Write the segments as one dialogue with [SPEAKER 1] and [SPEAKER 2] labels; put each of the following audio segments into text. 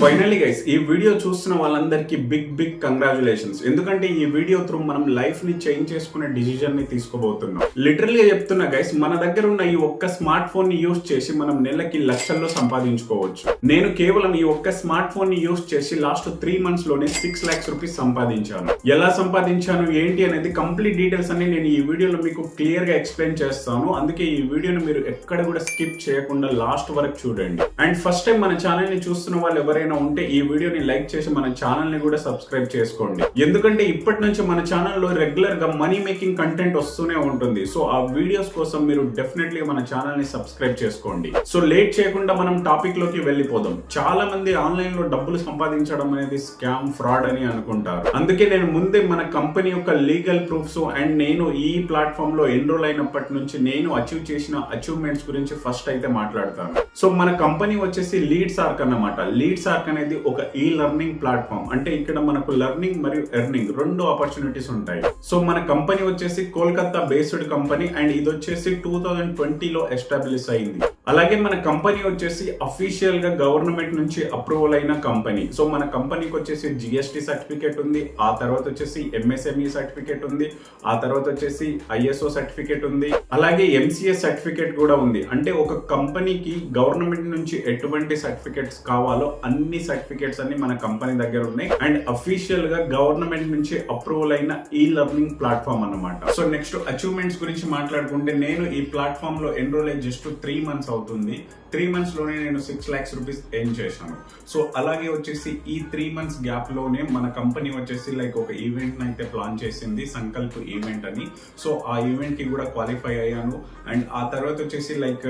[SPEAKER 1] Finally guys ఈ video చూస్తున్న వాళ్ళందరికీ బిగ్ కంగ్రాచులేషన్స్. ఎందుకంటే ఈ వీడియో త్రూ మనం లైఫ్ ని చేంజ్ చేసుకునే డిసిజన్ ని తీసుకోబోతున్నాం. లిటరల్ గా చెప్తున్నా గైస్, మన దగ్గర ఉన్న ఈ ఒక్క స్మార్ట్ ఫోన్ ని యూస్ చేసి మనం నెలకి లక్షల్లో సంపాదించుకోవచ్చు. నేను కేవలం ఈ ఒక్క స్మార్ట్ ఫోన్ ని యూస్ చేసి లాస్ట్ 3 months లోనే 6 lakhs రూపీస్ సంపాదించాను. ఎలా సంపాదించాను ఏంటి అనేది కంప్లీట్ డీటెయిల్స్ అన్ని నేను ఈ వీడియోలో మీకు క్లియర్ గా ఎక్స్ప్లెయిన్ చేస్తాను. అందుకే ఈ వీడియోని మీరు ఎక్కడ కూడా స్కిప్ చేయకుండా లాస్ట్ వరకు చూడండి. అండ్ ఫస్ట్ టైం మన ఛానల్ ని చూస్తున్న వాళ్ళు ఎవరైనా ఉంటే ఈ వీడియోని లైక్ చేసి మన ఛానల్ ని కూడా సబ్స్క్రైబ్ చేసుకోండి. ఎందుకంటే ఇప్పటి నుంచి మన ఛానల్లో రెగ్యులర్ గా మనీ మేకింగ్ కంటెంట్ వస్తూనే ఉంటుంది. సో ఆ వీడియోస్ కోసం మీరు డెఫినెట్లీ మన ఛానల్ ని సబ్స్క్రైబ్ చేసుకోండి. సో లేట్ చేయకుండా మనం టాపిక్ లోకి వెళ్ళిపోదాం. చాలా మంది ఆన్లైన్ లో డబ్బులు సంపాదించడం అనేది స్కామ్, ఫ్రాడ్ అని అనుకుంటారు. అందుకే నేను ముందే మన కంపెనీ యొక్క లీగల్ ప్రూఫ్స్ అండ్ నేను ఈ ప్లాట్ఫామ్ లో ఎన్రోల్ అయినప్పటి నుంచి నేను అచీవ్ చేసిన అచీవ్మెంట్స్ గురించి ఫస్ట్ అయితే మాట్లాడతాను. సో మన కంపెనీ వచ్చేసి లీడ్స్ ఆర్క్ అన్నమాట. లీడ్స్ ఆర్క్ అనేది ఒక ఈ లెర్నింగ్ ప్లాట్ఫామ్. అంటే ఇక్కడ మనకు లెర్నింగ్ మరియు ఎర్నింగ్ రెండు ఆపర్చునిటీస్ ఉంటాయి. సో మన కంపెనీ వచ్చేసి కోల్కతా బేస్డ్ కంపెనీ అండ్ ఇది వచ్చేసి 2020 లో ఎస్టాబ్లిష్ అయింది. అలాగే మన కంపెనీ వచ్చేసి అఫీషియల్ గా గవర్నమెంట్ నుంచి అప్రూవల్ అయిన కంపెనీ. సో మన కంపెనీకి వచ్చేసి జిఎస్టి సర్టిఫికేట్ ఉంది, ఆ తర్వాత వచ్చేసి ఎంఎస్ఎంఈ సర్టిఫికేట్ ఉంది, ఆ తర్వాత వచ్చేసి ఐఎస్ఓ సర్టిఫికేట్ ఉంది, అలాగే ఎంసీఎస్ సర్టిఫికేట్ కూడా ఉంది. అంటే ఒక కంపెనీకి గవర్నమెంట్ నుంచి ఎటువంటి సర్టిఫికేట్స్ కావాలో అన్ని సర్టిఫికేట్స్ అన్ని మన కంపెనీ దగ్గర ఉన్నాయి. అండ్ అఫీషియల్ గా గవర్నమెంట్ నుంచి అప్రూవల్ అయిన ఈ లెర్నింగ్ ప్లాట్ఫామ్ అన్నమాట. సో నెక్స్ట్ అచీవ్మెంట్స్ గురించి మాట్లాడుకుంటే నేను ఈ ప్లాట్ఫామ్ లో ఎన్రోల్ అయ్యి జస్ట్ 3 months అవుతుంది. 3 months లోనే నేను 6 lakhs రూపీస్ ఎర్న్ చేశాను. సో అలాగే వచ్చేసి ఈ 3 months గ్యాప్ లోనే మన కంపెనీ వచ్చేసి లైక్ ఒక ఈవెంట్ అయితే ప్లాన్ చేసింది, సంకల్ప్ ఈవెంట్ అని. సో ఆ ఈవెంట్ కి కూడా క్వాలిఫై అయ్యాను. అండ్ ఆ తర్వాత వచ్చేసి లైక్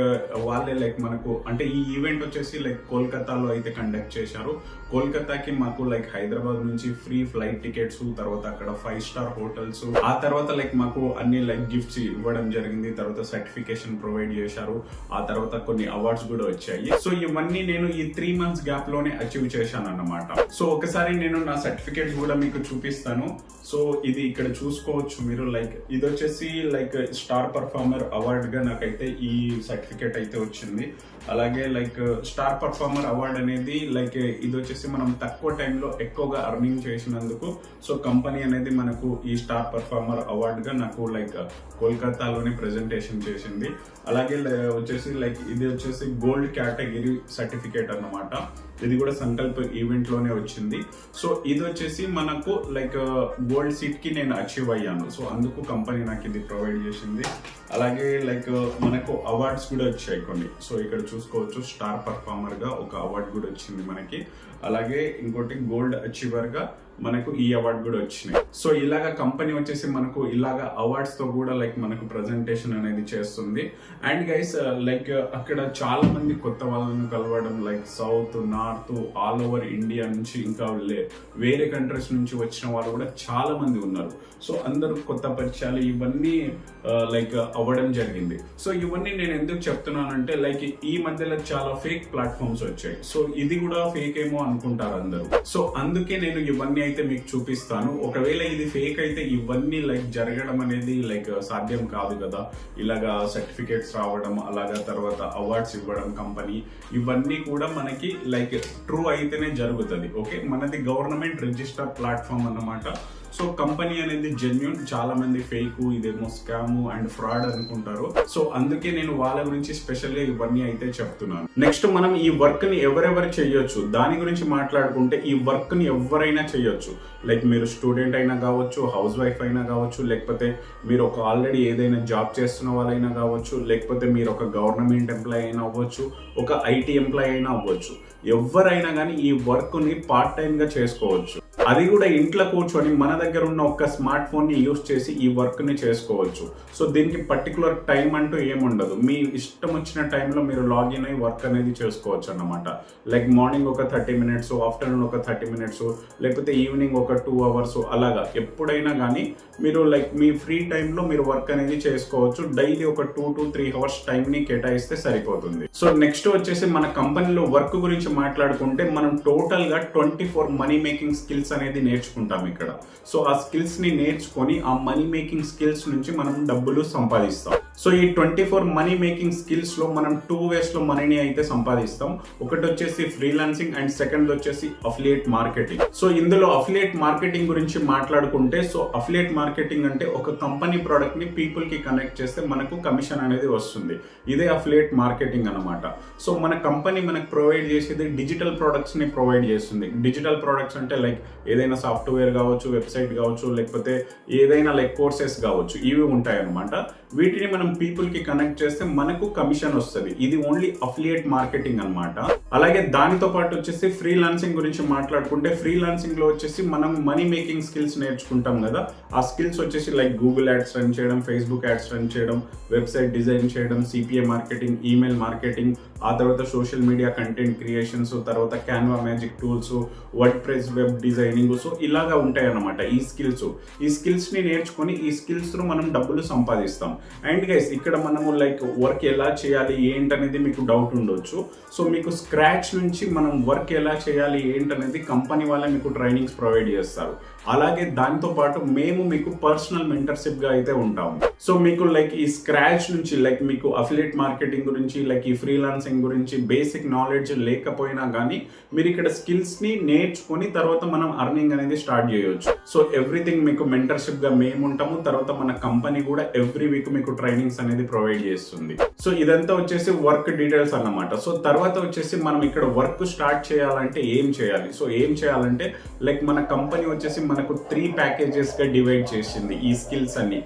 [SPEAKER 1] వాళ్ళే లైక్ మనకు అంటే ఈ ఈవెంట్ వచ్చేసి లైక్ కోల్కతాలో అయితే కండక్ట్ చేశారు. కోల్కతాకి మాకు లైక్ హైదరాబాద్ నుంచి ఫ్రీ ఫ్లైట్ టికెట్స్, తర్వాత అక్కడ 5-star హోటల్స్, ఆ తర్వాత లైక్ మాకు అన్ని లైక్ గిఫ్ట్స్ ఇవ్వడం జరిగింది. తర్వాత సర్టిఫికేషన్ ప్రొవైడ్ చేశారు, ఆ తర్వాత కొన్ని అవార్డ్స్ కూడా వచ్చాయి. సో ఇవన్నీ నేను ఈ 3 months గ్యాప్ లోనే అచీవ్ చేశాను అన్నమాట. సో ఒకసారి నేను నా సర్టిఫికేట్స్ కూడా మీకు చూపిస్తాను. సో ఇది ఇక్కడ చూసుకోవచ్చు మీరు. లైక్ ఇది వచ్చేసి లైక్ స్టార్ పర్ఫార్మర్ అవార్డ్ గా నాకైతే ఈ సర్టిఫికేట్ అయితే వచ్చింది. అలాగే లైక్ స్టార్ పర్ఫార్మర్ అవార్డ్ అనేది లైక్ ఇది వచ్చేసి మనం తక్కువ టైంలో ఎక్కువగా అర్నింగ్ చేసినందుకు సో కంపెనీ అనేది మనకు ఈ స్టార్ పర్ఫార్మర్ అవార్డ్ గా నాకు లైక్ కోల్కతాలోనే ప్రెజెంటేషన్ చేసింది. అలాగే వచ్చేసి లైక్ ఇది వచ్చేసి గోల్డ్ కేటగిరీ సర్టిఫికేట్ అన్నమాట. ఇది కూడా సంకల్ప్ ఈవెంట్ లోనే వచ్చింది. సో ఇది వచ్చేసి మనకు లైక్ గోల్డ్ సీట్ కి నేను అచీవ్ అయ్యాను. సో అందుకు కంపెనీ నాకు ఇది ప్రొవైడ్ చేసింది. అలాగే లైక్ మనకు అవార్డ్స్ కూడా వచ్చాయి కొన్ని. సో ఇక్కడ చూసుకోవచ్చు స్టార్ పర్ఫార్మర్ గా ఒక అవార్డ్ కూడా వచ్చింది మనకి. అలాగే ఇంకోటి గోల్డ్ అచీవర్ గా మనకు ఈ అవార్డు కూడా వచ్చినాయి. సో ఇలాగా కంపెనీ వచ్చేసి మనకు ఇలాగా అవార్డ్స్ తో కూడా లైక్ మనకు ప్రెజెంటేషన్ అనేది చేస్తుంది. అండ్ గైస్ లైక్ అక్కడ చాలా మంది కొత్త వాళ్ళని కలవడం, like south, north, all over India నుంచి ఇంకా వేరే కంట్రీస్ నుంచి వచ్చిన వాళ్ళు కూడా చాలా మంది ఉన్నారు. సో అందరూ కొత్త పరిచయాలు ఇవన్నీ లైక్ అవ్వడం జరిగింది. సో ఇవన్నీ నేను ఎందుకు చెప్తున్నానంటే లైక్ ఈ మధ్యలో చాలా ఫేక్ ప్లాట్ఫామ్స్ వచ్చాయి. సో ఇది కూడా ఫేక్ ఏమో అనుకుంటారు అందరూ. సో అందుకే నేను ఇవన్నీ అయితే మీకు చూపిస్తాను. ఒకవేళ ఇది ఫేక్ అయితే ఇవన్నీ లైక్ జరగడం అనేది లైక్ సాధ్యం కాదు కదా. ఇలాగా సర్టిఫికేట్స్ రావడం, అలాగా తర్వాత అవార్డ్స్ ఇవ్వడం కంపెనీ, ఇవన్నీ కూడా మనకి లైక్ ట్రూ అయితేనే జరుగుతుంది. ఓకే, మనది గవర్నమెంట్ రిజిస్టర్ ప్లాట్ఫామ్ అన్నమాట. సో కంపెనీ అనేది జెన్యూన్, చాలా మంది ఫేక్, ఇదేమో స్కామ్ అండ్ ఫ్రాడ్ అనుకుంటారు. సో అందుకే నేను వాళ్ళ గురించి స్పెషల్ గా ఇవన్నీ అయితే చెప్తున్నాను. నెక్స్ట్ మనం ఈ వర్క్ ని ఎవరెవరు చేయొచ్చు దాని గురించి మాట్లాడుకుంటే ఈ వర్క్ ని ఎవరైనా చేయొచ్చు. లైక్ మీరు స్టూడెంట్ అయినా కావచ్చు, హౌస్ వైఫ్ అయినా కావచ్చు, లేకపోతే మీరు ఒక ఆల్రెడీ ఏదైనా జాబ్ చేస్తున్న వాళ్ళైనా కావచ్చు, లేకపోతే మీరు ఒక గవర్నమెంట్ ఎంప్లాయ్ అయినా అవ్వచ్చు, ఒక ఐటీ ఎంప్లాయ్ అయినా అవ్వచ్చు. ఎవరైనా కానీ ఈ వర్క్ ని పార్ట్ టైం గా చేసుకోవచ్చు. అది కూడా ఇంట్లో కూర్చొని మన దగ్గర ఉన్న ఒక స్మార్ట్ ఫోన్ ని యూస్ చేసి ఈ వర్క్ ని చేసుకోవచ్చు. సో దీనికి పర్టికులర్ టైం అంటూ ఏముండదు. మీ ఇష్టం వచ్చిన టైంలో మీరు లాగిన్ అయ్యి వర్క్ అనేది చేసుకోవచ్చు అన్నమాట. లైక్ మార్నింగ్ ఒక 30 minutes, ఆఫ్టర్నూన్ ఒక 30 minutes, లేకపోతే ఈవినింగ్ ఒక 2 hours, అలాగా ఎప్పుడైనా కానీ మీరు లైక్ మీ ఫ్రీ టైంలో మీరు వర్క్ అనేది చేసుకోవచ్చు. డైలీ ఒక 2 to 3 hours టైం ని కేటాయిస్తే సరిపోతుంది. సో నెక్స్ట్ వచ్చేసి మన కంపెనీలో వర్క్ గురించి మాట్లాడుకుంటే మనం టోటల్ గా 24 మనీ మేకింగ్ స్కిల్స్ అనేది నేర్చుకుంటాం ఇక్కడ. సో సో ఆ స్కిల్స్ ని నేర్చుకొని ఆ మనీ మేకింగ్ స్కిల్స్ నుంచి మనం డబ్బులు సంపాదిస్తాం. సో ఈ 24 మనీ మేకింగ్ స్కిల్స్ లో మనం 2 ways లో మనీని అయితే సంపాదిస్తాం. ఒకటి వచ్చేసి ఫ్రీలాన్సింగ్ అండ్ సెకండ్ వచ్చేసి అఫిలియేట్ మార్కెటింగ్. సో ఇందులో అఫిలియేట్ మార్కెటింగ్ గురించి మాట్లాడుకుంటే, సో అఫిలియేట్ మార్కెటింగ్ అంటే ఒక కంపెనీ ప్రోడక్ట్ ని పీపుల్ కి కనెక్ట్ చేస్తే మనకు కమిషన్ అనేది వస్తుంది. ఇదే అఫిలియేట్ మార్కెటింగ్ అనమాట. సో మన కంపెనీ మనకు ప్రొవైడ్ చేసేది డిజిటల్ ప్రొడక్ట్స్ ని ప్రొవైడ్ చేస్తుంది. డిజిటల్ ప్రొడక్ట్స్ అంటే లైక్ ఏదైనా సాఫ్ట్వేర్ కావచ్చు, వెబ్సైట్ కావచ్చు, లేకపోతే ఏదైనా లైక్ కోర్సెస్ కావచ్చు, ఇవి ఉంటాయి అనమాట. వీటిని మనం పీపుల్ కి కనెక్ట్ చేస్తే మనకు కమిషన్ వస్తుంది. ఇది ఓన్లీ అఫిలియేట్ మార్కెటింగ్ అనమాట. అలాగే దానితో పాటు వచ్చేసి ఫ్రీలాన్సింగ్ గురించి మాట్లాడుకుంటే, ఫ్రీలాన్సింగ్ లో వచ్చేసి మనం మనీ మేకింగ్ స్కిల్స్ నేర్చుకుంటాం కదా. ఆ స్కిల్స్ వచ్చేసి లైక్ గూగుల్ యాడ్స్ రన్ చేయడం, ఫేస్బుక్ యాడ్స్ రన్ చేయడం, వెబ్సైట్ డిజైన్ చేయడం, సిపిఏ మార్కెటింగ్, ఈమెయిల్ మార్కెటింగ్, ఆ తర్వాత సోషల్ మీడియా కంటెంట్ క్రియేషన్స్, తర్వాత Canva magic tools, word press web designing. So ఇలాగా ఉంటాయి అన్నమాట ఈ స్కిల్స్ ని నేర్చుకొని ఈ స్కిల్స్ తో మనం డబ్బులు సంపాదిస్తాం. అండ్ గైస్ ఇక్కడ మనము లైక్ వర్క్ ఎలా చేయాలి ఏంటనేది మీకు డౌట్ ఉండొచ్చు. సో మీకు స్క్రాచ్ నుంచి మనం వర్క్ ఎలా చేయాలి ఏంటనేది కంపెనీ వాళ్ళే మీకు ట్రైనింగ్స్ ప్రొవైడ్ చేస్తారు. అలాగే దాంతో పాటు మేము మీకు పర్సనల్ మెంటర్షిప్ గా అయితే ఉంటాము. సో మీకు లైక్ ఈ స్క్రాచ్ నుంచి లైక్ మీకు అఫిలియేట్ మార్కెటింగ్ గురించి, లైక్ ఈ ఫ్రీలాన్సింగ్ గురించి బేసిక్ నాలెడ్జ్ లేకపోయినా కానీ మీరు ఇక్కడ స్కిల్స్ ని నేర్చుకొని తర్వాత మనం అర్నింగ్ అనేది స్టార్ట్ చేయొచ్చు. సో ఎవ్రీథింగ్ మీకు మెంటర్షిప్ గా మేము ఉంటాము. తర్వాత మన కంపెనీ కూడా ఎవ్రీ వీక్ మీకు ట్రైనింగ్స్ అనేది ప్రొవైడ్ చేస్తుంది. సో ఇదంతా వచ్చేసి వర్క్ డీటెయిల్స్ అన్నమాట. సో తర్వాత వచ్చేసి మనం ఇక్కడ వర్క్ స్టార్ట్ చేయాలంటే ఏం చేయాలి? సో ఏం చేయాలంటే లైక్ మన కంపెనీ వచ్చేసి మనకు 3 ప్యాకేజెస్ గా డివైడ్ చేసింది ఈ స్కిల్స్ అన్ని.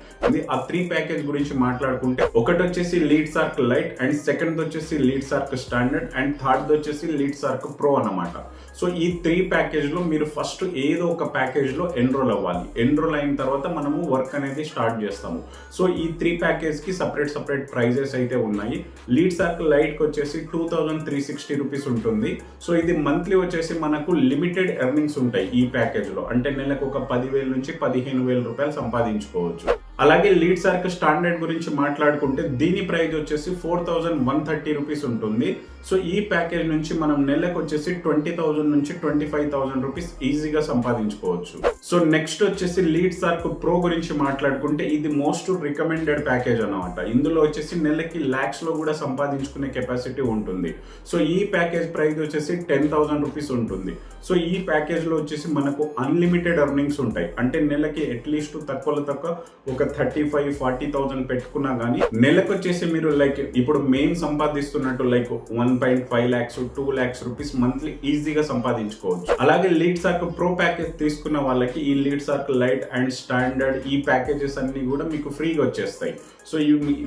[SPEAKER 1] ఆ 3 ప్యాకేజ్ గురించి మాట్లాడుకుంటే, ఒకటి వచ్చేసి lead sark lite, and second వచ్చేసి lead sark standard, and third వచ్చేసి లీడ్ సార్క్ ప్రో అన్నమాట. సో ఈ 3 ప్యాకేజ్ లో మీరు ఫస్ట్ ఏదో ఒక ప్యాకేజ్ లో ఎన్రోల్ అవ్వాలి. ఎన్రోల్ అయిన తర్వాత మనము వర్క్ అనేది స్టార్ట్ చేస్తాము. సో ఈ 3 ప్యాకేజ్ కి సపరేట్ ప్రైజెస్ అయితే ఉన్నాయి. లీడ్ సార్క్ లైట్ కి వచ్చేసి 2360 రూపీస్ ఉంటుంది. సో ఇది మంత్లీ వచ్చేసి మనకు లిమిటెడ్ ఎర్నింగ్స్ ఉంటాయి ఈ ప్యాకేజ్ లో. అంటే నెలకు ఒక 10,000 నుంచి 15,000 రూపాయలు సంపాదించుకోవచ్చు. అలాగే లీడ్ సార్క్ స్టాండర్డ్ గురించి మాట్లాడుకుంటే దీని ప్రైస్ వచ్చేసి 4130 రూపీస్ ఉంటుంది. సో ఈ ప్యాకేజ్ నుంచి మనం నెలకు వచ్చేసి 20,000 నుంచి 25,000 రూపీస్ ఈజీగా సంపాదించుకోవచ్చు. సో నెక్స్ట్ వచ్చేసి లీడ్ సార్క్ ప్రో గురించి మాట్లాడుకుంటే ఇది మోస్ట్ రికమెండెడ్ ప్యాకేజ్ అన్నమాట. ఇందులో వచ్చేసి నెలకి లాక్స్ లో కూడా సంపాదించుకునే కెపాసిటీ ఉంటుంది. సో ఈ ప్యాకేజ్ ప్రైస్ వచ్చేసి 10,000 రూపీస్ ఉంటుంది. సో ఈ ప్యాకేజ్ లో వచ్చేసి మనకు అన్లిమిటెడ్ ఎర్నింగ్స్ ఉంటాయి. అంటే నెలకి అట్లీస్ట్ తక్కువలో తక్కువ ఒక 35-40,000 పెట్టుకున్నా గానీ నెలకు వచ్చేసి మీరు లైక్ ఇప్పుడు మేము సంపాదిస్తున్నట్టు like 1.5 lakhs 2 lakhs rupees monthly ఈజీగా సంపాదించుకోవచ్చు. అలాగే లీడ్ సార్క్ ప్రో ప్యాకేజ్ తీసుకున్న వాళ్ళకి ఈ lead sark lite and standard ఈ ప్యాకేజెస్ అన్ని కూడా మీకు ఫ్రీగా వచ్చేస్తాయి. సో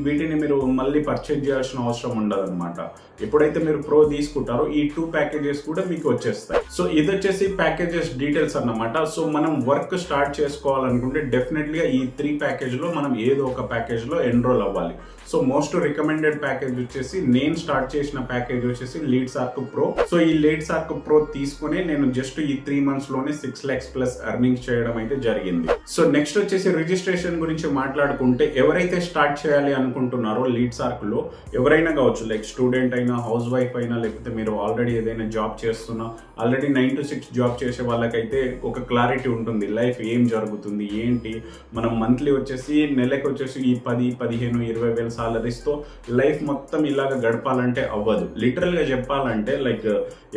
[SPEAKER 1] వీటిని మీరు మళ్ళీ పర్చేజ్ చేయాల్సిన అవసరం ఉండదు అనమాట. ఎప్పుడైతే మీరు ప్రో తీసుకుంటారో ఈ 2 ప్యాకేజెస్ కూడా మీకు వచ్చేస్తాయి. సో ఇది వచ్చేసి ప్యాకేజెస్ డీటెయిల్స్ అన్నమాట. సో మనం వర్క్ స్టార్ట్ చేసుకోవాలనుకుంటే డెఫినెట్లీగా ఈ 3 ప్యాకేజ్ లో మనం ఏదో ఒక ప్యాకేజ్ లో ఎన్రోల్ అవ్వాలి. సో మోస్ట్ రికమెండెడ్ ప్యాకేజ్ వచ్చేసి నేను స్టార్ట్ చేసిన ప్యాకేజ్ వచ్చేసి లీడ్ సార్క్ ప్రో. సో ఈ లీడ్ సార్క్ ప్రో తీసుకుని నేను జస్ట్ ఈ 3 months లోనే 6 lakhs ప్లస్ ఎర్నింగ్స్ చేయడం అయితే జరిగింది. సో నెక్స్ట్ వచ్చేసి రిజిస్ట్రేషన్ గురించి మాట్లాడుకుంటే, ఎవరైతే స్టార్ట్ చేయాలి అనుకుంటున్నారో లీడ్ సార్క్ లో ఎవరైనా కావచ్చు, లైక్ స్టూడెంట్ అయినా, హౌస్ వైఫ్ అయినా, లేకపోతే మీరు ఆల్రెడీ ఏదైనా జాబ్ చేస్తున్నా, ఆల్రెడీ 9 to 6 జాబ్ చేసే వాళ్ళకైతే ఒక క్లారిటీ ఉంటుంది లైఫ్ ఏం జరుగుతుంది ఏంటి. మనం మంత్లీ వచ్చేసి నెలకు వచ్చేసి ఈ 10-15-20,000 సాలరీస్తో లైఫ్ మొత్తం ఇలాగ గడపాలంటే అవ్వదు. లిటరల్ గా చెప్పాలంటే లైక్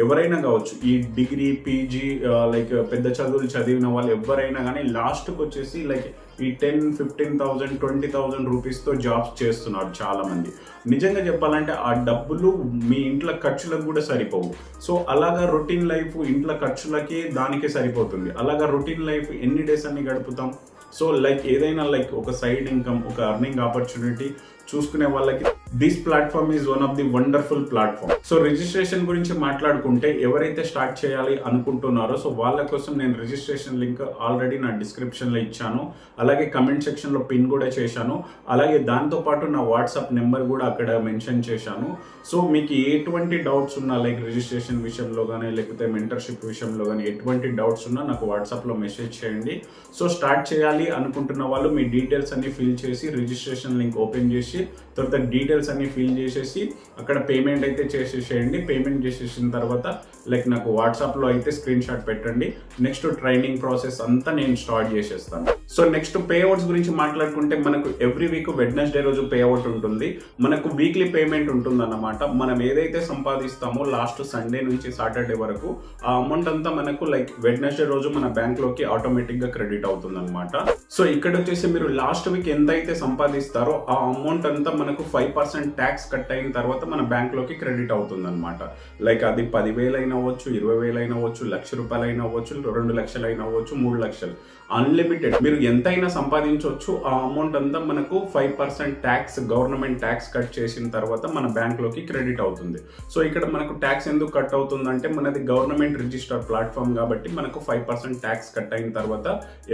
[SPEAKER 1] ఎవరైనా కావచ్చు, ఈ డిగ్రీ పీజీ లైక్ పెద్ద చదువులు చదివిన వాళ్ళు ఎవరైనా కానీ లాస్ట్కి వచ్చేసి లైక్ ఈ 10-15,000 20,000 రూపీస్తో జాబ్స్ చేస్తున్నారు చాలా మంది. నిజంగా చెప్పాలంటే ఆ డబ్బులు మీ ఇంట్లో ఖర్చులకు కూడా సరిపోవు. సో అలాగా రొటీన్ లైఫ్ ఇంట్లో ఖర్చులకి దానికే సరిపోతుంది. అలాగా రొటీన్ లైఫ్ ఎన్ని డేస్ అన్ని గడుపుతాం? సో లైక్ ఏదైనా లైక్ ఒక సైడ్ ఇన్కమ్, ఒక అర్నింగ్ ఆపర్చునిటీ చూసుకునే వాళ్ళకి this platform is one of the wonderful platform. So registration గురించి మాట్లాడుకుంటే, ఎవరైతే స్టార్ట్ చేయాలి అనుకుంటున్నారో సో వాళ్ళ కోసం నేను రిజిస్ట్రేషన్ లింక్ ఆల్రెడీ నా డిస్క్రిప్షన్ లో ఇచ్చాను. అలాగే కమెంట్ సెక్షన్ లో పిన్ కూడా చేశాను. అలాగే దాంతో పాటు నా వాట్సాప్ నెంబర్ కూడా అక్కడ మెన్షన్ చేశాను. సో మీకు ఎటువంటి డౌట్స్ ఉన్నా లైక్ రిజిస్ట్రేషన్ విషయంలో కానీ, లేకపోతే మెంటర్షిప్ విషయంలో కానీ ఎటువంటి డౌట్స్ ఉన్నా నాకు వాట్సాప్ లో మెసేజ్ చేయండి. సో స్టార్ట్ చేయాలి అనుకుంటున్న వాళ్ళు మీ డీటెయిల్స్ అన్ని ఫిల్ చేసి రిజిస్ట్రేషన్ లింక్ ఓపెన్ చేసి తర్వాత డీటెయిల్స్ అన్ని ఫిల్ చేసేసి అక్కడ పేమెంట్ అయితే చేసేసేయండి. పేమెంట్ చేసేసిన తర్వాత లైక్ నాకు వాట్సాప్లో అయితే స్క్రీన్ షాట్ పెట్టండి. నెక్స్ట్ ట్రైనింగ్ ప్రాసెస్ అంతా నేను స్టార్ట్ చేసేస్తాను. సో నెక్స్ట్ పే అవుట్స్ గురించి మాట్లాడుకుంటే మనకు ఎవ్రీ వీక్ వెడ్నెస్డే రోజు పే అవుట్ ఉంటుంది. మనకు వీక్లీ పేమెంట్ ఉంటుంది అన్నమాట. మనం ఏదైతే సంపాదిస్తామో లాస్ట్ సండే నుంచి సాటర్డే వరకు ఆ అమౌంట్ అంతా మనకు లైక్ వెడ్నెస్డే రోజు మన బ్యాంక్ లోకి ఆటోమేటిక్ గా క్రెడిట్ అవుతుంది అనమాట. సో ఇక్కడ వచ్చేసి మీరు లాస్ట్ వీక్ ఎంత అయితే సంపాదిస్తారో ఆ అమౌంట్ అంతా మనకు 5% ట్యాక్స్ కట్ అయిన తర్వాత మన బ్యాంక్ లోకి క్రెడిట్ అవుతుంది అనమాట. లైక్ అది 10,000 అయినా అవ్వచ్చు, 20,000 అయినా అవ్వచ్చు, ₹1,00,000 అయినా అవ్వచ్చు, 2,00,000 అయినా అవ్వచ్చు, 3,00,000, అన్లిమిటెడ్. మీరు ఎంతైనా సంపాదించవచ్చు. ఆ అమౌంట్ అంతా మనకు 5% ట్యాక్స్, గవర్నమెంట్ ట్యాక్స్ కట్ చేసిన తర్వాత మన బ్యాంక్ లోకి క్రెడిట్ అవుతుంది. సో ఇక్కడ మనకు ట్యాక్స్ ఎందుకు కట్ అవుతుందంటే మనది గవర్నమెంట్ రిజిస్టర్ ప్లాట్ఫామ్ కాబట్టి మనకు 5% ట్యాక్స్ కట్ అయిన తర్వాత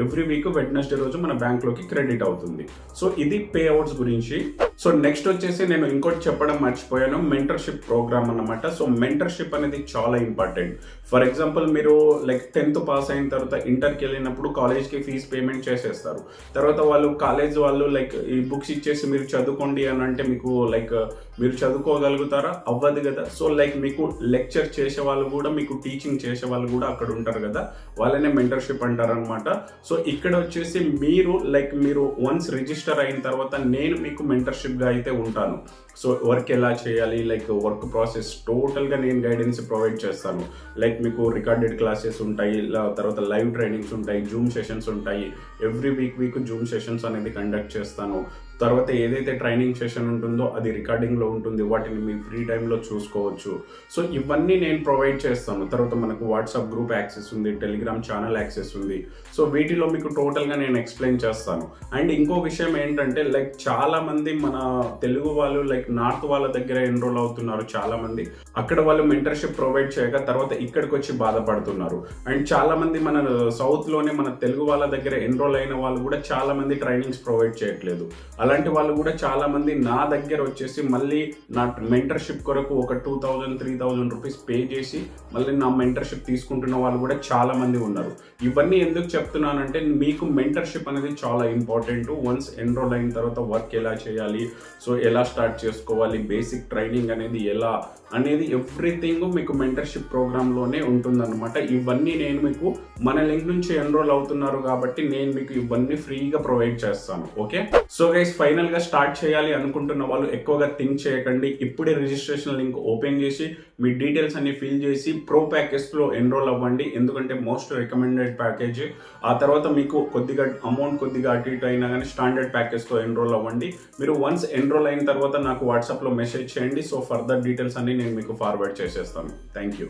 [SPEAKER 1] ఎవ్రీ వీక్ వెడ్నెస్డే రోజు మన బ్యాంక్ లోకి క్రెడిట్ అవుతుంది. సో ఇది పే అవుట్స్ గురించి. సో నెక్స్ట్ వచ్చేసి నేను ఇంకోటి చెప్పడం మర్చిపోయాను, మెంటర్షిప్ ప్రోగ్రామ్ అన్నమాట. సో మెంటర్షిప్ అనేది చాలా ఇంపార్టెంట్. ఫర్ ఎగ్జాంపుల్ మీరు లైక్ 10th పాస్ అయిన తర్వాత ఇంటర్కి వెళ్ళినప్పుడు కాలేజ్కి ఫీజు పేమెంట్ చేసేస్తారు. తర్వాత వాళ్ళు కాలేజ్ వాళ్ళు లైక్ ఈ బుక్స్ ఇచ్చేసి మీరు చదువుకోండి అని అంటే మీకు లైక్ మీరు చదువుకోగలుగుతారా? అవ్వదు కదా. సో లైక్ మీకు లెక్చర్ చేసే వాళ్ళు కూడా, మీకు టీచింగ్ చేసే వాళ్ళు కూడా అక్కడ ఉంటారు కదా, వాళ్ళనే మెంటర్షిప్ అంటారు అనమాట. సో ఇక్కడ వచ్చేసి మీరు లైక్ మీరు వన్స్ రిజిస్టర్ అయిన తర్వాత నేను మీకు మెంటర్షిప్ గా అయితే ఉంటాను. సో వర్క్ ఎలా చేయాలి, లైక్ వర్క్ ప్రాసెస్ టోటల్గా నేను గైడెన్స్ ప్రొవైడ్ చేస్తాను. లైక్ మీకు రికార్డెడ్ క్లాసెస్ ఉంటాయి, తర్వాత లైవ్ ట్రైనింగ్స్ ఉంటాయి, జూమ్ సెషన్స్ ఉంటాయి. ఎవ్రీ వీక్ జూమ్ సెషన్స్ అనేది కండక్ట్ చేస్తాను. తర్వాత ఏదైతే ట్రైనింగ్ సెషన్ ఉంటుందో అది రికార్డింగ్లో ఉంటుంది, వాటిని మీ ఫ్రీ టైంలో చూసుకోవచ్చు. సో ఇవన్నీ నేను ప్రొవైడ్ చేస్తాను. తర్వాత మనకు వాట్సాప్ గ్రూప్ యాక్సెస్ ఉంది, టెలిగ్రామ్ ఛానల్ యాక్సెస్ ఉంది. సో వీటిలో మీకు టోటల్గా నేను ఎక్స్ప్లెయిన్ చేస్తాను. అండ్ ఇంకో విషయం ఏంటంటే లైక్ చాలా మంది మన తెలుగు వాళ్ళు లైక్ నార్త్ వాళ్ళ దగ్గర ఎన్రోల్ అవుతున్నారు చాలా మంది. అక్కడ వాళ్ళు మెంటర్షిప్ ప్రొవైడ్ చేయక తర్వాత ఇక్కడికి వచ్చి బాధపడుతున్నారు. అండ్ చాలా మంది మన సౌత్లోనే మన తెలుగు వాళ్ళ దగ్గర ఎన్రోల్ అయిన వాళ్ళు కూడా చాలా మంది ట్రైనింగ్స్ ప్రొవైడ్ చేయట్లేదు. అలాంటి వాళ్ళు కూడా చాలా మంది నా దగ్గర వచ్చేసి మళ్ళీ నా మెంటర్షిప్ కొరకు ఒక 2,000-3,000 రూపీస్ పే చేసి మళ్ళీ నా మెంటర్షిప్ తీసుకుంటున్న వాళ్ళు కూడా చాలా మంది ఉన్నారు. ఇవన్నీ ఎందుకు చెప్తున్నానంటే మీకు మెంటర్షిప్ అనేది చాలా ఇంపార్టెంట్. వన్స్ ఎన్రోల్ అయిన తర్వాత వర్క్ ఎలా చేయాలి, సో ఎలా స్టార్ట్ చేసుకోవాలి, బేసిక్ ట్రైనింగ్ అనేది ఎలా అనేది ఎవ్రీథింగ్ మీకు మెంటర్షిప్ ప్రోగ్రాంలోనే ఉంటుందన్నమాట. ఇవన్నీ నేను మీకు మన లింక్ నుంచి ఎన్రోల్ అవుతున్నారు కాబట్టి నేను మీకు ఇవన్నీ ఫ్రీగా ప్రొవైడ్ చేస్తాను. ఓకే, సో గైస్ ఫైనల్ గా స్టార్ట్ చేయాలి అనుకుంటున్న వాళ్ళు ఎక్కువగా థింక్ చేయకండి. ఇప్పుడే రిజిస్ట్రేషన్ లింక్ ఓపెన్ చేసి మీ డీటెయిల్స్ అన్ని ఫిల్ చేసి ప్రో ప్యాకేజ్ లో ఎన్రోల్ అవ్వండి. ఎందుకంటే మోస్ట్ రికమెండెడ్ ప్యాకేజ్. ఆ తర్వాత మీకు కొద్దిగా అమౌంట్ కొద్దిగా అటు ఇటు అయినా కానీ స్టాండర్డ్ ప్యాకేజ్ తో ఎన్రోల్ అవ్వండి. మీరు వన్స్ ఎన్రోల్ అయిన తర్వాత నాకు వాట్సాప్ లో మెసేజ్ చేయండి. సో ఫర్దర్ డీటెయిల్స్ అన్ని నేను మీకు ఫార్వర్డ్ చేసేస్తాను. Thank you.